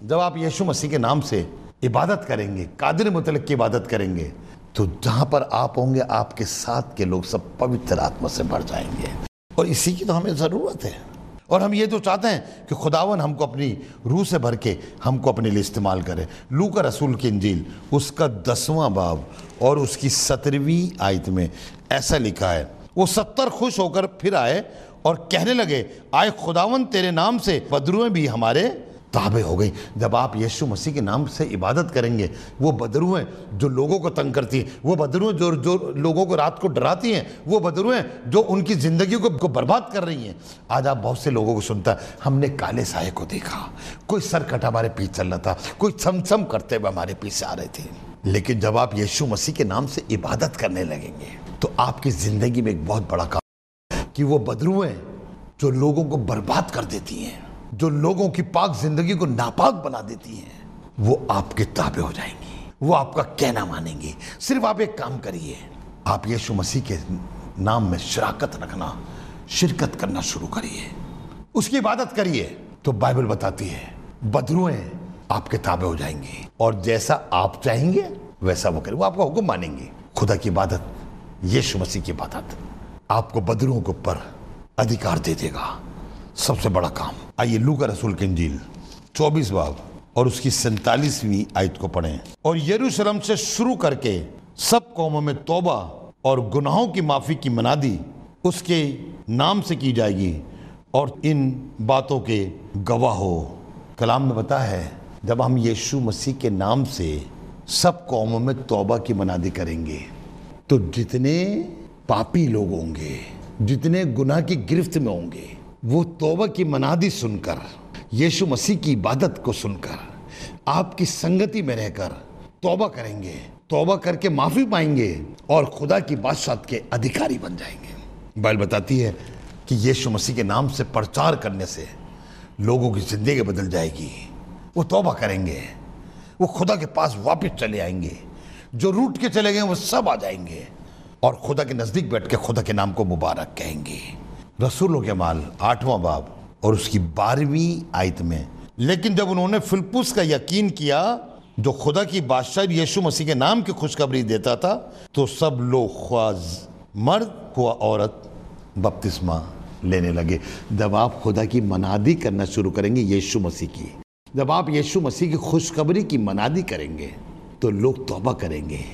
जब आप यीशु मसीह के नाम से इबादत करेंगे, कादिर मुतलक की इबादत करेंगे, तो जहां पर आप होंगे आपके साथ के लोग सब पवित्र आत्मा से भर जाएंगे। और इसी की तो हमें ज़रूरत है। और हम ये तो चाहते हैं कि खुदावन हमको अपनी रूह से भर के हमको अपने लिए इस्तेमाल करे। लूका रसूल की इंजील उसका 10वां बाब और उसकी 17वीं आयत में ऐसा लिखा है, वो 70 खुश होकर फिर आए और कहने लगे, आए खुदावन तेरे नाम से बदरुएं भी हमारे ताबे हो गई। जब आप यीशु मसीह के नाम से इबादत करेंगे, वो बदरुएं जो लोगों को तंग करती हैं, वो बदरुएं जो लोगों को रात को डराती हैं, वो बदरुएं जो उनकी ज़िंदगी को बर्बाद कर रही हैं। आज आप बहुत से लोगों को सुनता है, हमने काले साये को देखा, कोई सर कटा हमारे पीछे चल रहा था, कोई छम करते हुए हमारे पीछे आ रहे थे। लेकिन जब आप यीशु मसीह के नाम से इबादत करने लगेंगे तो आपकी ज़िंदगी में एक बहुत बड़ा काम कि वो बदरुएं जो लोगों को बर्बाद कर देती हैं, जो लोगों की पाक जिंदगी को नापाक बना देती हैं, वो आपके ताबे हो जाएंगी, वो आपका कहना मानेंगी। सिर्फ आप एक काम करिए, आप यीशु मसीह के नाम में शराकत रखना, शिरकत करना शुरू करिए, उसकी इबादत करिए, तो बाइबल बताती है बदरुएं आपके ताबे हो जाएंगी और जैसा आप चाहेंगे वैसा वो करें, वो आपका हुक्म मानेंगे। खुदा की इबादत, यीशु मसीह की इबादत आपको बदरुओं के ऊपर अधिकार दे देगा। सबसे बड़ा काम। आइए लूका रसूल की इंजील 24 बाब और उसकी 47वीं आयत को पढ़ें। और यरूशलेम से शुरू करके सब कौमों में तौबा और गुनाहों की माफ़ी की मनादी उसके नाम से की जाएगी और इन बातों के गवाह हो। कलाम में बता है, जब हम यीशु मसीह के नाम से सब कौमों में तौबा की मनादी करेंगे तो जितने पापी लोग होंगे, जितने गुनाह की गिरफ्त में होंगे, वो तौबा की मनादी सुनकर, यीशु मसीह की इबादत को सुनकर, आपकी संगति में रहकर तौबा करेंगे, तौबा करके माफ़ी पाएंगे और खुदा की बादशाहत के अधिकारी बन जाएंगे। बाइबल बताती है कि यीशु मसीह के नाम से प्रचार करने से लोगों की ज़िंदगी बदल जाएगी। वो तौबा करेंगे, वो खुदा के पास वापस चले आएंगे, जो रूठ के चले गए वो सब आ जाएंगे और खुदा के नज़दीक बैठ के खुदा के नाम को मुबारक कहेंगे। रसूलों के माल 8वां बाब और उसकी 12वीं आयत में, लेकिन जब उन्होंने फिलिप्पुस का यकीन किया जो खुदा की बादशाह यीशु मसीह के नाम की खुशखबरी देता था, तो सब लोग ख्वाज मर्द हुआ औरत बपतिस्मा लेने लगे। जब आप खुदा की मनादी करना शुरू करेंगे यीशु मसीह की, जब आप यीशु मसीह की खुशखबरी की मनादी करेंगे तो लोग तौबा करेंगे,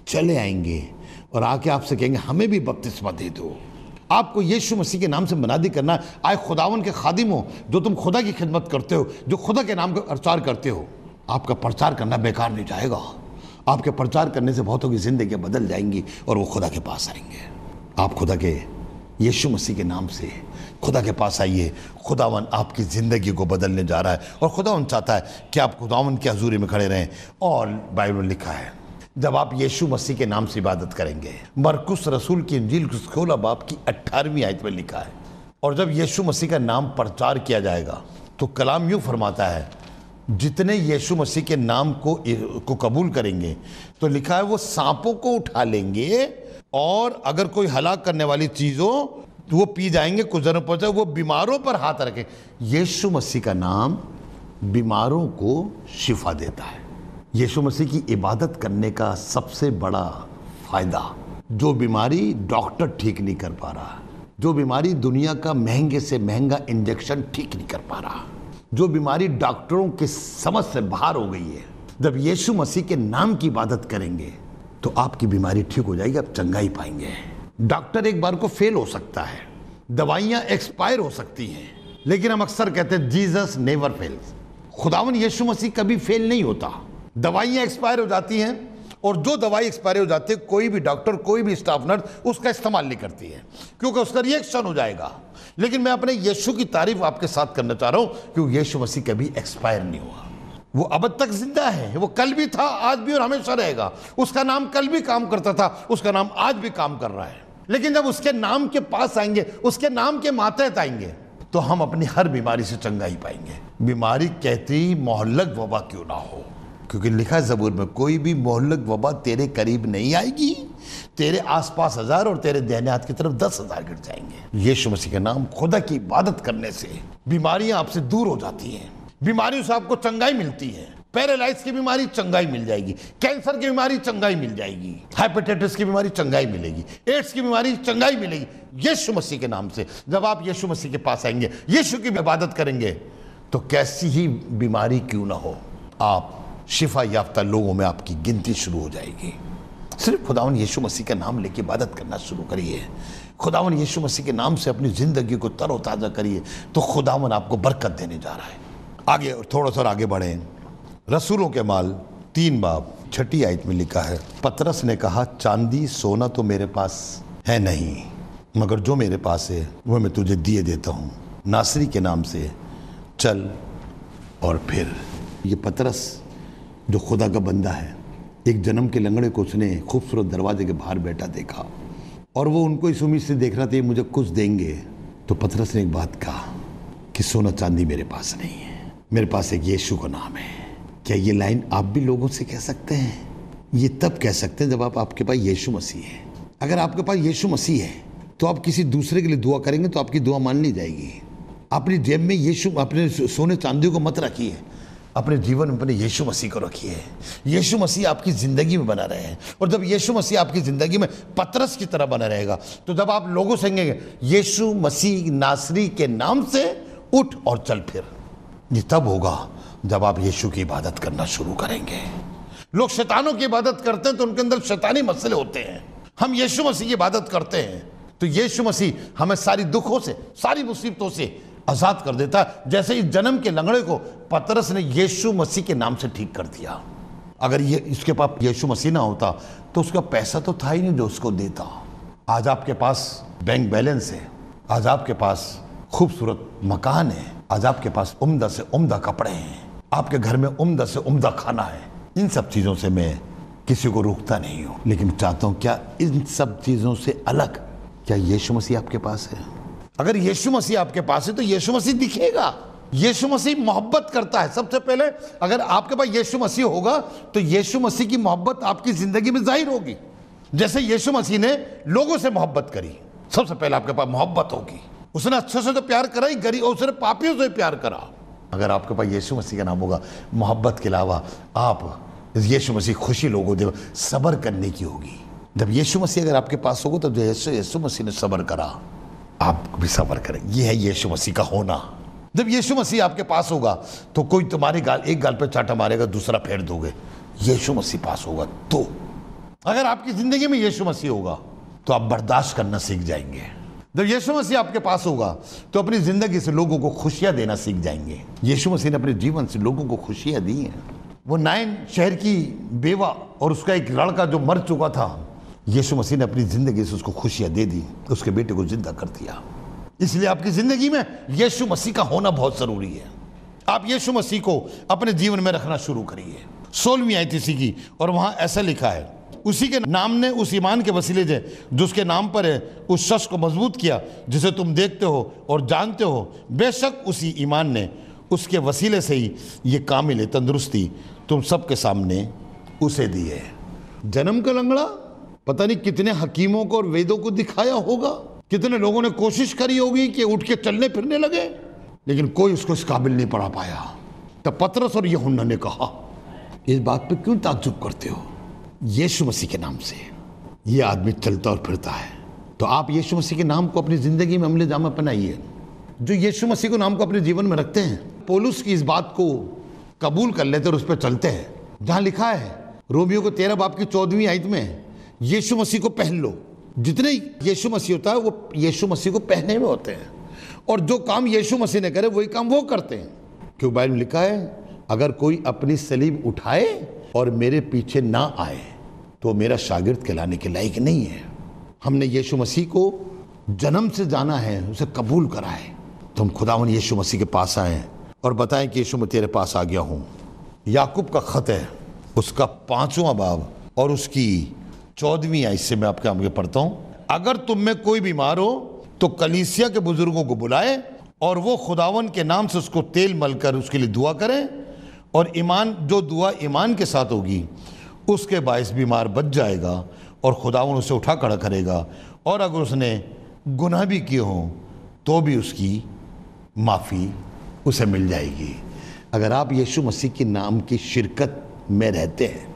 चले आएंगे और आके आपसे कहेंगे हमें भी बपतिस्मा दे दो। आपको यीशु मसीह के नाम से मनादी करना। आए खुदावन के खादिम हो, जो तुम खुदा की खिदमत करते हो, जो खुदा के नाम का प्रचार करते हो, आपका प्रचार करना बेकार नहीं जाएगा। आपके प्रचार करने से बहुतों की ज़िंदगी बदल जाएंगी और वो खुदा के पास आएंगे। आप खुदा के यीशु मसीह के नाम से खुदा के पास आइए। खुदावन आपकी ज़िंदगी को बदलने जा रहा है और खुदावन चाहता है कि आप खुदावन की हजूरी में खड़े रहें। और बाइबल में लिखा है, जब आप यीशु मसीह के नाम से इबादत करेंगे, मरकुस रसूल की इंजील 16 बाब की 18वीं आयत में लिखा है, और जब यीशु मसीह का नाम प्रचार किया जाएगा तो कलाम यूँ फरमाता है, जितने यीशु मसीह के नाम को कबूल करेंगे, तो लिखा है वो सांपों को उठा लेंगे और अगर कोई हलाक करने वाली चीज़ हो तो वो पी जाएंगे, कुछ जनों पर वो बीमारों पर हाथ रखें। यीशु मसीह का नाम बीमारों को शिफा देता है। यीशु मसीह की इबादत करने का सबसे बड़ा फायदा, जो बीमारी डॉक्टर ठीक नहीं कर पा रहा, जो बीमारी दुनिया का महंगे से महंगा इंजेक्शन ठीक नहीं कर पा रहा, जो बीमारी डॉक्टरों की समझ से बाहर हो गई है, जब यीशु मसीह के नाम की इबादत करेंगे तो आपकी बीमारी ठीक हो जाएगी, आप चंगाई पाएंगे। डॉक्टर एक बार को फेल हो सकता है, दवाइयाँ एक्सपायर हो सकती हैं, लेकिन हम अक्सर कहते हैं जीसस नेवर फेल्स। खुदावन यीशु मसीह कभी फेल नहीं होता। दवाइयाँ एक्सपायर हो जाती हैं और जो दवाई एक्सपायर हो जाती है कोई भी डॉक्टर, कोई भी स्टाफ नर्स उसका इस्तेमाल नहीं करती है, क्योंकि उसका रिएक्शन हो जाएगा। लेकिन मैं अपने यीशु की तारीफ आपके साथ करना चाह रहा हूँ, क्योंकि यीशु मसीह कभी एक्सपायर नहीं हुआ। वो अब तक जिंदा है, वो कल भी था, आज भी और हमेशा रहेगा। उसका नाम कल भी काम करता था, उसका नाम आज भी काम कर रहा है। लेकिन जब उसके नाम के पास आएंगे, उसके नाम के मातहत आएंगे, तो हम अपनी हर बीमारी से चंगाई पाएंगे। बीमारी कहती मोहल्लक वबा क्यों ना हो, क्योंकि लिखा है ज़बूर में, कोई भी मोहल्लक वबा तेरे करीब नहीं आएगी, तेरे आसपास 1000 और तेरे दाहिने हाथ की तरफ 10,000 गिर जाएंगे। यीशु मसीह के नाम, खुदा की इबादत करने से बीमारियां आपसे दूर हो जाती हैं। बीमारियों से आपको चंगाई मिलती है। पैरालाइज की बीमारी चंगाई मिल जाएगी, कैंसर की बीमारी चंगाई मिल जाएगी, हाइपेटाइटिस की बीमारी चंगाई मिलेगी, एड्स की बीमारी चंगाई मिलेगी यीशु मसीह के नाम से। जब आप यीशु मसीह के पास आएंगे, यीशु की इबादत करेंगे, तो कैसी ही बीमारी क्यों ना हो, आप शिफा याफ्ता लोगों में आपकी गिनती शुरू हो जाएगी। सिर्फ खुदावन यीशु मसीह का नाम लेके इबादत करना शुरू करिए। खुदावन यीशु मसीह के नाम से अपनी जिंदगी को तरोताजा करिए, तो खुदावन आपको बरकत देने जा रहा है। आगे थोड़ा सा आगे बढ़ें। रसूलों के माल 3 बाब 6 आयत में लिखा है, पतरस ने कहा, चांदी सोना तो मेरे पास है नहीं, मगर जो मेरे पास है वह मैं तुझे दिए देता हूँ। नासरी के नाम से चल और फिर। ये पतरस जो खुदा का बंदा है, एक जन्म के लंगड़े को उसने खूबसूरत दरवाजे के बाहर बैठा देखा और वो उनको इस उम्मीद से देख रहा था ये मुझे कुछ देंगे। तो पतरस ने एक बात कहा कि सोना चांदी मेरे पास नहीं है, मेरे पास एक यीशु का नाम है। क्या ये लाइन आप भी लोगों से कह सकते हैं? ये तब कह सकते हैं जब आपके पास यीशु मसीह है। अगर आपके पास यीशु मसीह है तो आप किसी दूसरे के लिए दुआ करेंगे तो आपकी दुआ मान ली जाएगी। अपनी जेब में यीशु, अपने सोने चांदी को मत रखिए, अपने जीवन में अपने यीशु मसीह को रखिए। यीशु मसीह आपकी ज़िंदगी में बना रहे हैं, और जब यीशु मसीह आपकी ज़िंदगी में पतरस की तरह बना रहेगा, तो जब आप लोगों से कहेंगे यीशु मसीह नासरी के नाम से उठ और चल फिर, ये तब होगा जब आप यीशु की इबादत करना शुरू करेंगे। लोग शैतानों की इबादत करते हैं तो उनके अंदर शैतानी मसले होते हैं। हम यीशु मसीह की इबादत करते हैं तो यीशु मसीह हमें सारी दुखों से, सारी मुसीबतों से आजाद कर देता है। जैसे इस जन्म के लंगड़े को पतरस ने यीशु मसीह के नाम से ठीक कर दिया। अगर ये इसके पास यीशु मसीह ना होता तो उसका पैसा तो था ही नहीं जो उसको देता। आज आपके पास बैंक बैलेंस है, आज आपके पास खूबसूरत मकान है, आज आपके पास उम्दा से उम्दा कपड़े हैं, आपके घर में उम्दा से उम्दा खाना है। इन सब चीज़ों से मैं किसी को रोकता नहीं हूँ, लेकिन चाहता हूँ क्या इन सब चीज़ों से अलग क्या यीशु मसीह आपके पास है? अगर यीशु मसीह आपके पास है तो यीशु मसीह दिखेगा। यीशु मसीह मोहब्बत करता है। सबसे पहले अगर आपके पास यीशु मसीह होगा तो यीशु मसीह की मोहब्बत आपकी जिंदगी में जाहिर होगी। जैसे यीशु मसीह ने लोगों से मोहब्बत करी, सबसे पहले आपके पास मोहब्बत होगी। उसने अच्छे से तो प्यार करा ही, गरीब और उसने पापियों से प्यार करा। अगर आपके पास यीशु मसीह का नाम होगा, मोहब्बत के अलावा आप यीशु मसीह खुशी लोगों दे सब्र करने की होगी। जब यीशु मसीह अगर आपके पास होगा तो जैसे यीशु मसीह ने सब्र करा, आप भी सब्र करें। यह है यीशु मसीह का होना। जब यीशु मसीह आपके पास होगा तो कोई तुम्हारी गाल, एक गाल पे चाटा मारेगा, दूसरा फेर दोगे। यीशु मसीह पास होगा तो अगर आपकी जिंदगी में यीशु मसीह होगा तो आप बर्दाश्त करना सीख जाएंगे। जब यीशु मसीह आपके पास होगा तो अपनी जिंदगी से लोगों को खुशियां देना सीख जाएंगे। यीशु मसीह ने अपने जीवन से लोगों को खुशियां दी हैं। वो नाइन शहर की बेवा और उसका एक लड़का जो मर चुका था, यीशु मसीह ने अपनी जिंदगी से उसको खुशियां दे दी, उसके बेटे को जिंदा कर दिया। इसलिए आपकी जिंदगी में यीशु मसीह का होना बहुत जरूरी है। आप यीशु मसीह को अपने जीवन में रखना शुरू करिए। 16वीं आयत इसी की, और वहां ऐसा लिखा है, उसी के नाम ने उस ईमान के वसीले से जो उसके नाम पर है उस शख्स को मजबूत किया जिसे तुम देखते हो और जानते हो। बेशक उसी ईमान ने उसके वसीले से ही ये कामिल तंदुरुस्ती तुम सबके सामने उसे दी है। जन्म का लंगड़ा पता नहीं कितने हकीमों को और वेदों को दिखाया होगा, कितने लोगों ने कोशिश करी होगी कि उठ के चलने फिरने लगे, लेकिन कोई उसको इस काबिल नहीं पढ़ा पाया। तब पतरस और यूहन्ना ने कहा, इस बात पे क्यों ताज्जुब करते हो? यीशु मसीह के नाम से ये आदमी चलता और फिरता है। तो आप यीशु मसीह के नाम को अपनी जिंदगी में अमले जामा पहनाइए। जो यीशु मसीह को नाम को अपने जीवन में रखते हैं, पौलुस की इस बात को कबूल कर लेते और उस पर चलते हैं। जहां लिखा है रोमियो को 13 बाब की 14वीं आयत में, यीशु मसीह को पहन लो। जितने यीशु मसीह होता है वो यीशु मसीह को पहने में होते हैं, और जो काम यीशु मसीह ने करे वही काम वो करते हैं। क्यों बाइबल में लिखा है, अगर कोई अपनी सलीब उठाए और मेरे पीछे ना आए तो मेरा शागिर्द कहलाने के लायक नहीं है। हमने यीशु मसीह को जन्म से जाना है, उसे कबूल करा है, तो हम खुदावन यीशु मसीह के पास आए और बताएं कि यीशु मैं तेरे पास आ गया हूँ। याकूब का खत है, उसका 5वां बाब और उसकी 14वीं आयत से मैं आपके आगे पढ़ता हूँ। अगर तुम में कोई बीमार हो तो कलीसिया के बुजुर्गों को बुलाए और वो खुदावन के नाम से उसको तेल मलकर उसके लिए दुआ करें, और ईमान, जो दुआ ईमान के साथ होगी उसके बायस बीमार बच जाएगा और खुदावन उसे उठा खड़ा करेगा। और अगर उसने गुनाह भी किए हों तो भी उसकी माफ़ी उसे मिल जाएगी। अगर आप यीशु मसीह के नाम की शिरकत में रहते हैं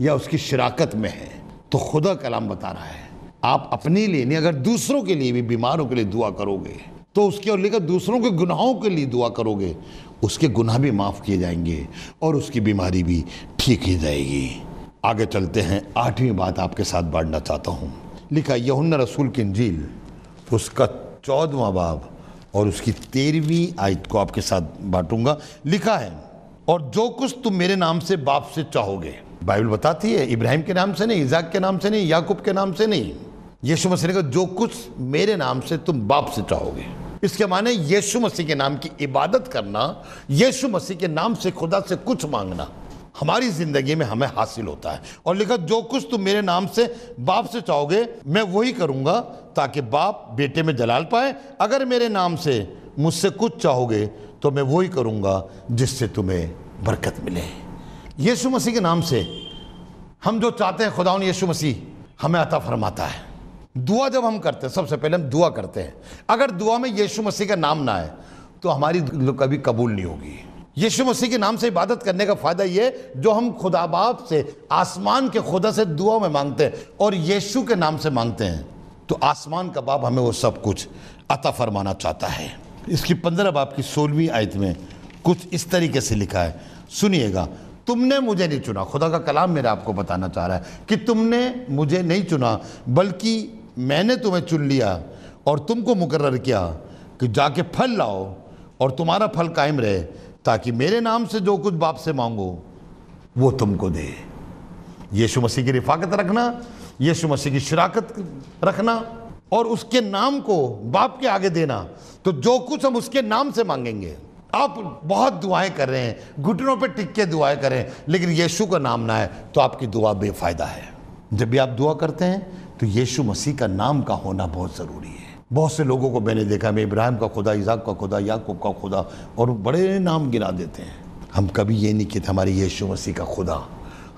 या उसकी शराकत में हैं, तो खुदा कलाम बता रहा है आप अपने लिए नहीं, अगर दूसरों के लिए भी, बीमारों के लिए दुआ करोगे तो उसके और लेकर दूसरों के गुनाहों के लिए दुआ करोगे, उसके गुनाह भी माफ़ किए जाएंगे और उसकी बीमारी भी ठीक ही जाएगी। आगे चलते हैं, 8वीं बात आपके साथ बांटना चाहता हूँ। लिखा यूहन्ना रसूल की इंजील उसका 14वां बाब और उसकी 13वीं आयत को आपके साथ बांटूंगा। लिखा है, और जो कुछ तुम मेरे नाम से बाप से चाहोगे, बाइबल बताती है इब्राहिम के नाम से नहीं, इजाक के नाम से नहीं, याकूब के नाम से नहीं, यीशु मसीह ने कहा जो कुछ मेरे नाम से तुम बाप से चाहोगे। इसके माने यीशु मसीह के नाम की इबादत करना, यीशु मसीह के नाम से खुदा से कुछ मांगना हमारी जिंदगी में हमें हासिल होता है। और लिखा जो कुछ तुम मेरे नाम से बाप से चाहोगे मैं वही करूंगा, ताकि बाप बेटे में जलाल पाए। अगर मेरे नाम से मुझसे कुछ चाहोगे तो मैं वही करूंगा जिससे तुम्हें बरकत मिले। यीशु मसीह के नाम से हम जो चाहते हैं खुदावन यीशु मसीह हमें अता फरमाता है। दुआ जब हम करते हैं, सबसे पहले हम दुआ करते हैं, अगर दुआ में यीशु मसीह का नाम ना आए तो हमारी कभी कबूल नहीं होगी। यीशु मसीह के नाम से इबादत करने का फायदा ये, जो हम खुदा बाप से, आसमान के खुदा से दुआ में मांगते हैं और यीशु के नाम से मांगते हैं, तो आसमान का बाप हमें वो सब कुछ अता फरमाना चाहता है। इसकी 15 बाब की 16वीं आयत में कुछ इस तरीके से लिखा है, सुनिएगा। तुमने मुझे नहीं चुना, खुदा का कलाम मेरा आपको बताना चाह रहा है कि तुमने मुझे नहीं चुना, बल्कि मैंने तुम्हें चुन लिया और तुमको मुकर्रर किया कि जाके फल लाओ और तुम्हारा फल कायम रहे, ताकि मेरे नाम से जो कुछ बाप से मांगो वो तुमको दे। यीशु मसीह की रिफाकत रखना, यीशु मसीह की शराकत रखना और उसके नाम को बाप के आगे देना, तो जो कुछ हम उसके नाम से मांगेंगे। आप बहुत दुआएं कर रहे हैं, घुटनों पे टिक के दुआएं करें, लेकिन यीशु का नाम ना है तो आपकी दुआ बेफायदा है। जब भी आप दुआ करते हैं तो यीशु मसीह का नाम का होना बहुत ज़रूरी है। बहुत से लोगों को मैंने देखा, मैं इब्राहिम का खुदा, इसाक का खुदा, याकूब का खुदा, और बड़े नाम गिना देते हैं। हम कभी ये नहीं कहते हमारे यीशु मसीह का खुदा,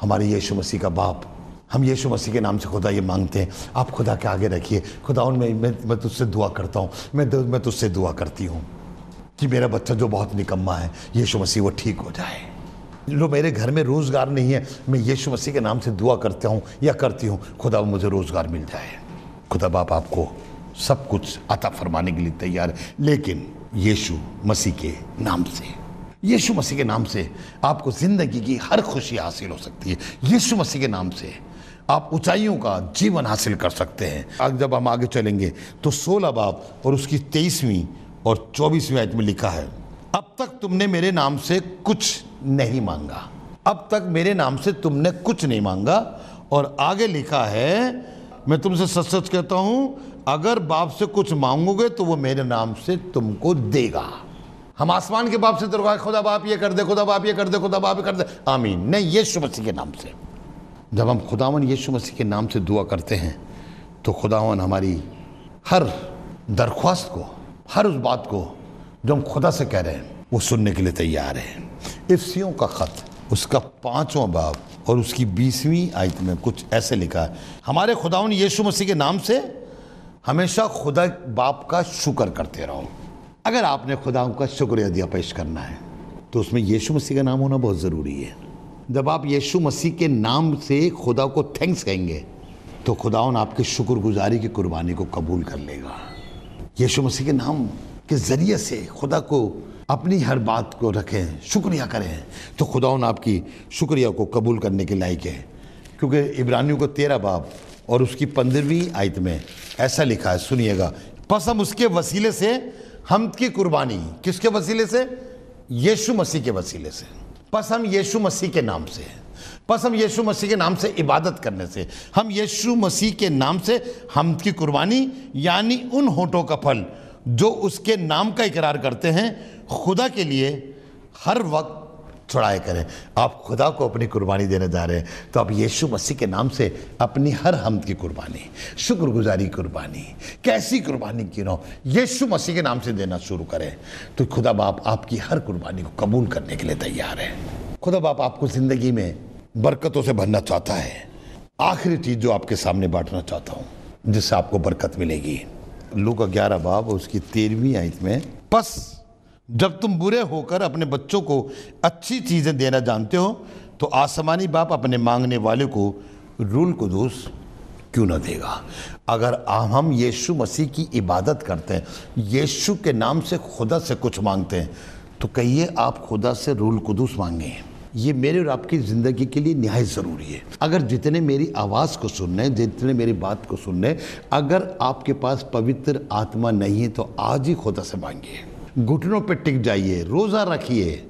हमारे यीशु मसीह का बाप। हम यीशु मसीह के नाम से खुदा ये मांगते हैं, आप खुदा के आगे रखिए, खुदा मैं तुझसे दुआ करता हूँ, मैं तुझसे दुआ करती हूँ कि मेरा बच्चा जो बहुत निकम्मा है, यीशु मसीह वो ठीक हो जाए। लो मेरे घर में रोज़गार नहीं है, मैं यीशु मसीह के नाम से दुआ करता हूँ या करती हूँ, खुदा मुझे रोज़गार मिल जाए। खुदा बाप आपको सब कुछ अता फरमाने के लिए तैयार है, लेकिन यीशु मसीह के नाम से, यीशु मसीह के नाम से आपको ज़िंदगी की हर खुशी हासिल हो सकती है। यीशु मसीह के नाम से आप ऊंचाइयों का जीवन हासिल कर सकते हैं। आज जब हम आगे चलेंगे तो 16 बाब और उसकी 23वीं और 24वीं आयत में लिखा है, अब तक तुमने मेरे नाम से कुछ नहीं मांगा, अब तक मेरे नाम से तुमने कुछ नहीं मांगा। और आगे लिखा है, मैं तुमसे सच सच कहता हूं, अगर बाप से कुछ मांगोगे तो वो मेरे नाम से तुमको देगा। हम आसमान के बाप से तो खुदा बाप ये कर दे, खुदा बाप ये कर दे, खुदा बाप ये कर दे, आमीन नहीं, यीशु मसीह के नाम से। जब हम खुदावन यीशु मसीह के नाम से दुआ करते हैं तो खुदावन हमारी हर दरख्वास्त को, हर उस बात को जो हम खुदा से कह रहे हैं वो सुनने के लिए तैयार है। इफ्सियों का ख़त उसका 5वां बाब और उसकी 20वीं आयत में कुछ ऐसे लिखा है, हमारे खुदावन यीशु मसीह के नाम से हमेशा खुदा बाप का शुक्र करते रहो। अगर आपने खुदा का शुक्रिया दिया पेश करना है तो उसमें यीशु मसीह का नाम होना बहुत ज़रूरी है। जब आप यीशु मसीह के नाम से खुदा को थैंक्स कहेंगे तो खुदावन आपकी शुक्रगुजारी की कुर्बानी को कबूल कर लेगा। यीशु मसीह के नाम के ज़रिए से खुदा को अपनी हर बात को रखें, शुक्रिया करें, तो खुदावन आपकी शुक्रिया को कबूल करने के लायक है। क्योंकि इब्रानियों को 13 बाब और उसकी 15वीं आयत में ऐसा लिखा है, सुनिएगा, बस हम उसके वसीले से हमद की कुर्बानी, किसके वसीले से? यीशु मसीह के वसीले से। बस हम यीशु मसीह के नाम से, बस हम यीशु मसीह के नाम से इबादत करने से, हम यीशु मसीह के नाम से हमद की कुर्बानी, यानी उन होठों का फल जो उसके नाम का इकरार करते हैं, खुदा के लिए हर वक्त चढ़ाए करें। आप खुदा को अपनी कुर्बानी देने जा रहे हैं तो आप यीशु मसीह के नाम से अपनी हर हमद की कुर्बानी, शुक्रगुजारी कुर्बानी, कैसी कुर्बानी क्यों ना हो, यीशु मसीह के नाम से देना शुरू करें, तो खुदा बाप आपकी हर कुर्बानी को कबूल करने के लिए तैयार है। खुदा बाप आपको ज़िंदगी में बरकतों से भरना चाहता है। आखिरी चीज़ जो आपके सामने बांटना चाहता हूँ जिससे आपको बरकत मिलेगी, लूका 11 बाब उसकी 13वीं आयत में, बस जब तुम बुरे होकर अपने बच्चों को अच्छी चीजें देना जानते हो तो आसमानी बाप अपने मांगने वाले को रूल कुदूस क्यों ना देगा। अगर हम यीशु मसीह की इबादत करते हैं, यीशु के नाम से खुदा से कुछ मांगते हैं, तो कहिए आप खुदा से रूल कुदूस मांगे। ये मेरे और आपकी ज़िंदगी के लिए निहायत ज़रूरी है। अगर जितने मेरी आवाज़ को सुनने, जितने मेरी बात को सुनने, अगर आपके पास पवित्र आत्मा नहीं है तो आज ही खुदा से मांगिए, घुटनों पे टिक जाइए, रोज़ा रखिए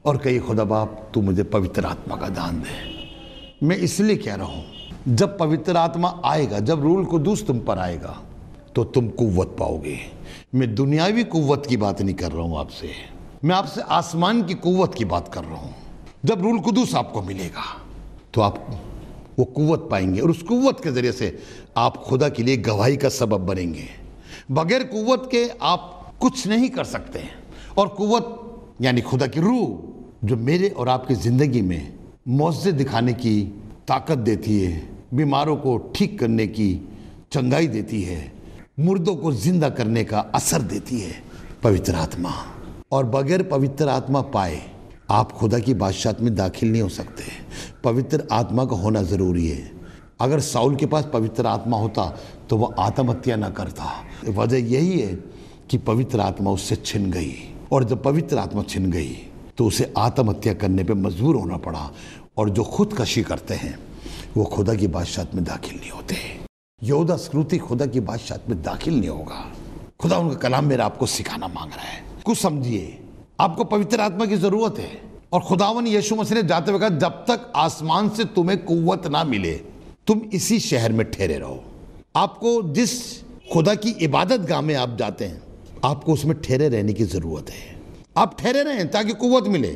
और कहिए खुदा बाप तू मुझे पवित्र आत्मा का दान दे। मैं इसलिए कह रहा हूँ, जब पवित्र आत्मा आएगा, जब रूल कुदूस तुम पर आएगा तो तुम कुव्वत पाओगे। मैं दुनियावी कुव्वत की बात नहीं कर रहा हूँ आपसे, मैं आपसे आसमान की कुव्वत की बात कर रहा हूँ। जब रूल कुदूस आपको मिलेगा तो आप वो कुव्वत पाएंगे और उस कुव्वत के ज़रिए से आप खुदा के लिए गवाही का सबब बनेंगे। बगैर कुव्वत के आप कुछ नहीं कर सकते। और कुव्वत यानी खुदा की रूह जो मेरे और आपकी ज़िंदगी में मौज़े दिखाने की ताकत देती है, बीमारों को ठीक करने की चंगाई देती है, मुर्दों को जिंदा करने का असर देती है, पवित्र आत्मा। और बगैर पवित्र आत्मा पाए आप खुदा की बादशाहत में दाखिल नहीं हो सकते। पवित्र आत्मा का होना ज़रूरी है। अगर साउल के पास पवित्र आत्मा होता तो वह आत्महत्या न करता। वजह यही है कि पवित्र आत्मा उससे छिन गई, और जब पवित्र आत्मा छिन गई तो उसे आत्महत्या करने पे मजबूर होना पड़ा। और जो खुदकशी करते हैं वो खुदा की बादशाहत में दाखिल नहीं होते। यहूदा इस्करियोती खुदा की बादशाहत में दाखिल नहीं होगा। खुदा उनका कलाम मेरा आपको सिखाना मांग रहा है। कुछ समझिए, आपको पवित्र आत्मा की जरूरत है। और खुदावन यीशु मसीह ने जाते हुए कहा, जब तक आसमान से तुम्हें कुव्वत ना मिले तुम इसी शहर में ठहरे रहो। आपको जिस खुदा की इबादत गाह में आप जाते हैं, आपको उसमें ठहरे रहने की जरूरत है। आप ठहरे रहें ताकि कुव्वत मिले।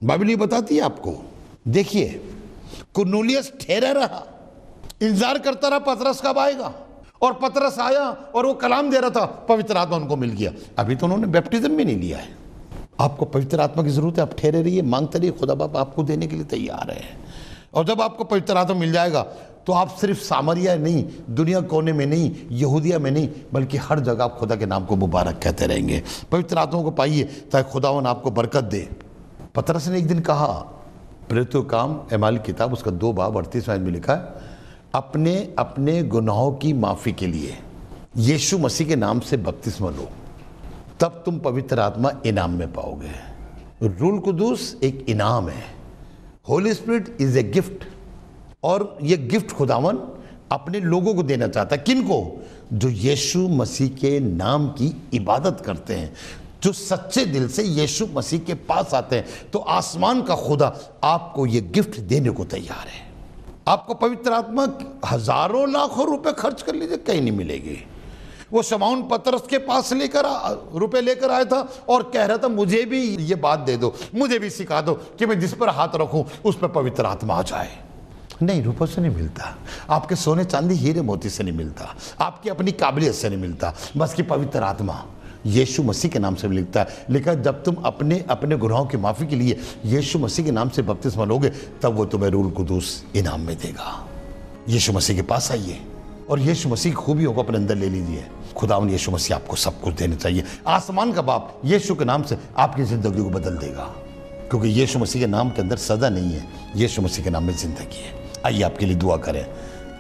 बाइबल ये बताती है आपको। देखिए, कुरनेलियुस ठहरा रहा, इंतजार करता रहा पतरस कब आएगा, और पतरस आया और वो कलाम दे रहा था, पवित्र आत्मा उनको मिल गया। अभी तो उन्होंने बैप्टिज्म भी नहीं लिया है। आपको पवित्र आत्मा की जरूरत है, आप ठहरे रहिए, मांगते रहिए, खुदा बाप आपको देने के लिए तैयार है। और जब आपको पवित्र आत्मा मिल जाएगा तो आप सिर्फ सामरिया नहीं, दुनिया कोने में नहीं, यहूदिया में नहीं, बल्कि हर जगह आप खुदा के नाम को मुबारक कहते रहेंगे। पवित्र आत्मा को पाइए ताकि खुदावन आपको बरकत दे। पतरस ने एक दिन कहा, प्रेरितों का काम एमाल किताब उसका 2 बाब 38 में लिखा है, अपने अपने गुनाहों की माफ़ी के लिए यीशु मसीह के नाम से बपतिस्मा लो, तब तुम पवित्र आत्मा इनाम में पाओगे। रूल कुदूस एक इनाम है। Holi spirit is a gift, और ये गिफ्ट खुदावन अपने लोगों को देना चाहता है। किन को? जो यीशु मसीह के नाम की इबादत करते हैं, जो सच्चे दिल से यीशु मसीह के पास आते हैं। तो आसमान का खुदा आपको ये गिफ्ट देने को तैयार है। आपको पवित्र आत्मा हजारों लाखों रुपए खर्च कर लीजिए, कहीं नहीं मिलेगी। वो शमौन पतरस के पास रुपए लेकर आया था और कह रहा था, मुझे भी ये बात दे दो, मुझे भी सिखा दो कि मैं जिस पर हाथ रखूं उस पर पवित्र आत्मा आ जाए। नहीं, रुपयों से नहीं मिलता, आपके सोने चांदी हीरे मोती से नहीं मिलता, आपकी अपनी काबिलियत से नहीं मिलता, बस कि पवित्र आत्मा यीशु मसीह के नाम से लिखता है। लिखा, जब तुम अपने अपने गुनाहों की माफ़ी के लिए यीशु मसीह के नाम से बपतिस्मा लोगे, तब वो तुम्हें रूल कुदूस इनाम में देगा। यीशु मसीह के पास आइए और यीशु मसीह की खूबियों को अपने अंदर ले लीजिए। खुदावन यीशु मसीह आपको सब कुछ देना चाहिए। आसमान का बाप यीशु के नाम से आपकी ज़िंदगी को बदल देगा, क्योंकि यीशु मसीह के नाम के अंदर सज़ा नहीं है, यीशु मसीह के नाम में ज़िंदगी है। आइए आपके लिए दुआ करें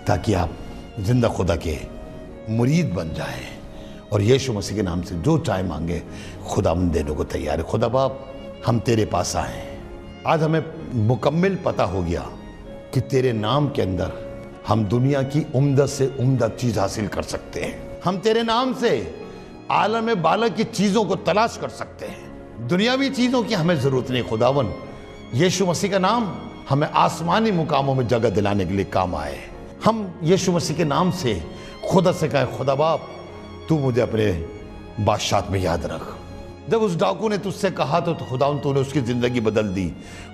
ताकि आप जिंदा खुदा के मुरीद बन जाएं और यीशु मसीह के नाम से जो चाहे मांगे खुदा हम देने को तैयार है। खुदा बाप, हम तेरे पास आए, आज हमें मुकम्मल पता हो गया कि तेरे नाम के अंदर हम दुनिया की उम्दा से उम्दा चीज़ हासिल कर सकते हैं। हम तेरे नाम से आलम बाला की चीज़ों को तलाश कर सकते हैं। दुनियावी चीज़ों की हमें ज़रूरत नहीं। खुदावन, यीशु मसीह का नाम हमें आसमानी मुकामों में जगह दिलाने के लिए काम आए। हम यीशु मसीह के नाम से खुदा से कहें, खुदा बाप तू मुझे अपने बादशाहत में याद रख। जब उस डाकू ने तुझसे कहा तो खुदावन तूने उसकी ज़िंदगी बदल दी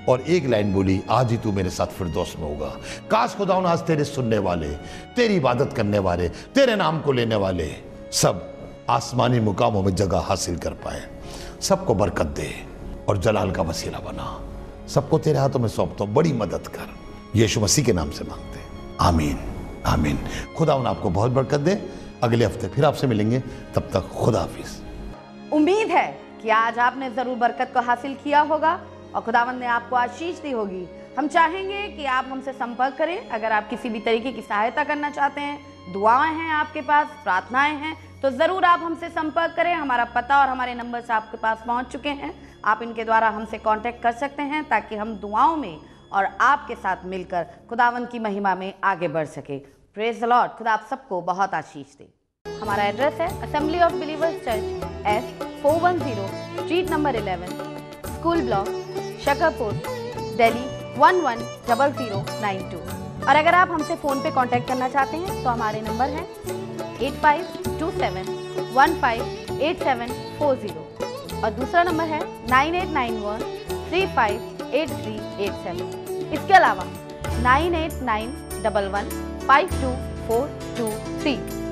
और एक लाइन बोली, आज ही तू मेरे साथ फिरदौस में होगा। काश खुदावन आज तेरे सुनने वाले, तेरी इबादत करने वाले, तेरे नाम को लेने वाले सब आसमानी मुकामों में जगह हासिल कर पाए। सबको बरकत दे और जलाल का वसीला बना। सबको तेरे हाथों में सौंपता हूं, बड़ी मदद कर, यीशु मसीह के नाम से मांगते हैं, आमीन आमीन। खुदावन आपको बहुत बरकत दे। अगले हफ्ते फिर आपसे मिलेंगे, तब तक खुदा हाफिज। उम्मीद है कि आज आपने ज़रूर बरकत को हासिल किया होगा और खुदावंद ने आपको आशीष दी होगी। हम चाहेंगे कि आप हमसे संपर्क करें। अगर आप किसी भी तरीके की सहायता करना चाहते हैं, दुआएं हैं आपके पास, प्रार्थनाएं हैं, तो ज़रूर आप हमसे संपर्क करें। हमारा पता और हमारे नंबर्स आपके पास पहुंच चुके हैं। आप इनके द्वारा हमसे कांटेक्ट कर सकते हैं ताकि हम दुआओं में और आपके साथ मिलकर खुदावंद की महिमा में आगे बढ़ सके। Praise the Lord. खुदा आप सबको बहुत आशीष दे। हमारा एड्रेस है assembly of believers church, S410 street number 11, school block, Shakarpur, Delhi 110092। और अगर आप हमसे फ़ोन पे कांटेक्ट करना चाहते हैं तो हमारे नंबर हैं 8527158740 और दूसरा नंबर है 9891358387। इसके अलावा 9891152423